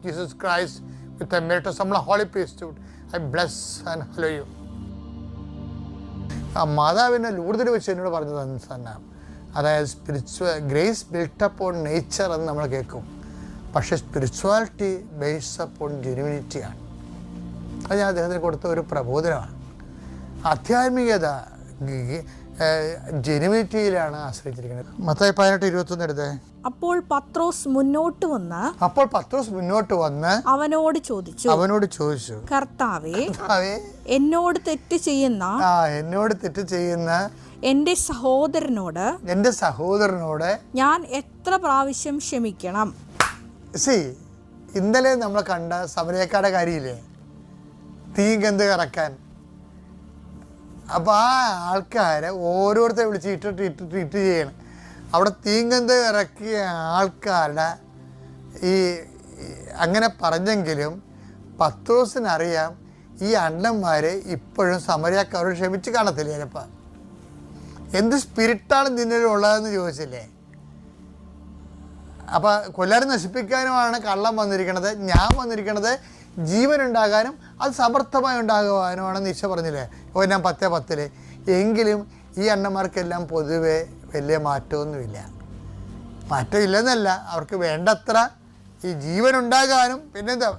Jesus Christ with the merit of some holy priesthood, I bless and hallow you. ആ മാതാവിനെ ലൂർദിൽ വെച്ച് എന്നോട് പറഞ്ഞത് തന്നെ, അതായത് ഗ്രേസ് ബിൽട്ട് അപ്പോൺ നേച്ചർ എന്ന് നമ്മൾ കേൾക്കും, പക്ഷേ സ്പിരിച്വാലിറ്റി ബേസ്ഡ് അപ്പോൺ ജെനുവിനിറ്റിയാണ്. അത് ഞാൻ അദ്ദേഹത്തിന് കൊടുത്ത ഒരു പ്രബോധനമാണ്. ആധ്യാത്മികത ജെനുവിനിറ്റിയിലാണ് ആശ്രയിച്ചിരിക്കുന്നത്. മത്തായി 18:21 എടുത്തേ. അപ്പോൾ പത്രോസ് മുന്നോട്ട് വന്ന് അവനോട് ചോദിച്ചു, കർത്താവേ, എന്നോട് തെറ്റ് ചെയ്യുന്ന എന്റെ സഹോദരനോട് ഞാൻ എത്ര പ്രാവശ്യം ക്ഷമിക്കണം? ഇന്നലെ നമ്മൾ കണ്ട സമരക്കാരുടെ കാര്യമില്ലേ, തീഗന്ധ കറക്കാൻ. അപ്പോൾ ആ ആൾക്കാരെ ഓരോരുത്തരെ വിളിച്ച് ട്രീറ്റ് ചെയ്യണം. അവിടെ തീഗന്ധ ഇറക്കിയ ആൾക്കാരുടെ അങ്ങനെ പറഞ്ഞെങ്കിലും പത്രോസിനറിയാം ഈ അണ്ണന്മാർ ഇപ്പോഴും സമരക്കാരോട് ക്ഷമിച്ച് കാണത്തില്ല. ചിലപ്പോൾ എന്ത് സ്പിരിറ്റാണ് നിന്നിലുള്ളതെന്ന് ചോദിച്ചില്ലേ. അപ്പോൾ കൊല്ലാരും നശിപ്പിക്കാനുമാണ് കള്ളം വന്നിരിക്കണത്, ഞാൻ വന്നിരിക്കണത് ജീവനുണ്ടാകാനും അത് സമർത്ഥമായി ഉണ്ടാകുവാനുമാണെന്ന് ഈശോ പറഞ്ഞില്ലേ ഞാൻ 10:10. എങ്കിലും ഈ അണ്ണന്മാർക്കെല്ലാം പൊതുവെ വലിയ മാറ്റമൊന്നുമില്ല. മാറ്റമില്ലെന്നല്ല, അവർക്ക് വേണ്ടത്ര ഈ ജീവനുണ്ടാകാനും പിന്നെന്താ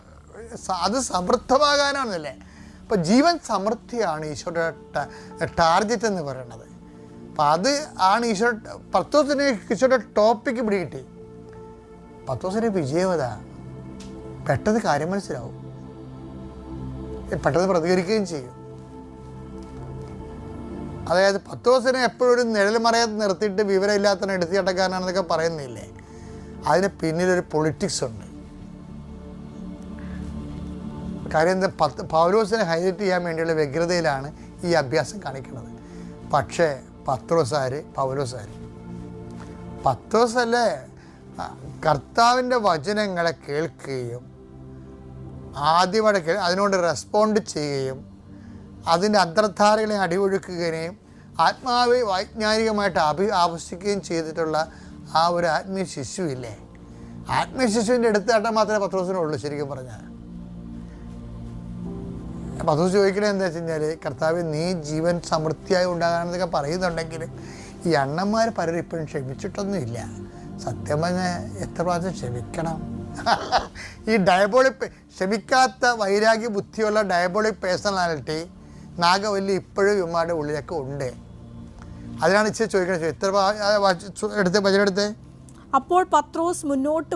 അത് സമൃദ്ധമാകാനാണെന്നല്ലേ. അപ്പോൾ ജീവൻ സമൃദ്ധിയാണ് ഈശോയുടെ ടാർഗറ്റ് എന്ന് പറയുന്നത്. അപ്പം അത് ആണ് പത്രോസിന് ഈശോയുടെ ടോപ്പിക്ക് പിടികിട്ടി. പത്രോസിൻ്റെ വിജയവത പെട്ടെന്ന് കാര്യം മനസ്സിലാവും, പെട്ടെന്ന് പ്രതികരിക്കുകയും ചെയ്യും. അതായത് പത്രോസിനെ എപ്പോഴും ഒരു നിഴൽ മറയത്ത് നിർത്തിയിട്ട് വിവരമില്ലാത്തവനെ എടുത്തി അടക്കാനാണെന്നൊക്കെ പറയുന്നില്ലേ, അതിന് പിന്നിലൊരു പൊളിറ്റിക്സ് ഉണ്ട്. കാര്യം എന്താ, പൗലോസിനെ ഹൈലൈറ്റ് ചെയ്യാൻ വേണ്ടിയുള്ള വ്യഗ്രതയിലാണ് ഈ അഭ്യാസം കാണിക്കുന്നത്. പക്ഷേ പത്രോസല്ലേ കർത്താവിൻ്റെ വചനങ്ങളെ കേൾക്കുകയും ആദ്യമായിട്ട് അതിനോട് റെസ്പോണ്ട് ചെയ്യുകയും അതിൻ്റെ അന്തർധാരകളെ അടിയൊഴുക്കുകയും വൈജ്ഞാനികമായിട്ട് ആവശ്യിക്കുകയും ചെയ്തിട്ടുള്ള ആ ഒരു ആത്മീയ ശിശുവില്ലേ, ആത്മീയ ശിശുവിൻ്റെ എടുത്താട്ടം മാത്രമേ പത്രോസിനുള്ളൂ. ശരിക്കും പറഞ്ഞാൽ പത്രോസ് ചോദിക്കണത് എന്താ വെച്ച് കഴിഞ്ഞാൽ, കർത്താവ് നീ ജീവൻ സമൃദ്ധിയായി ഉണ്ടാകാനെന്നൊക്കെ പറയുന്നുണ്ടെങ്കിലും ഈ അണ്ണന്മാർ പലരും ഇപ്പോഴും ക്ഷമിച്ചിട്ടൊന്നുമില്ല. സത്യം പറഞ്ഞാൽ എത്ര പ്രാവശ്യം ക്ഷമിക്കണം? ഈ ക്ഷമിക്കാത്ത വൈരാഗ്യ ബുദ്ധിയുള്ള ഡയബോളിക് പേഴ്സണാലിറ്റി നാഗവല്ലി ഇപ്പോഴും ഇവന്മാരുടെ ഉള്ളിലൊക്കെ ഉണ്ട്. അതിനാണ് ഇച്ചിരി ചോദിക്കണത്, എത്ര എടുത്തേ. അപ്പോൾ പത്രോസ് മുന്നോട്ട്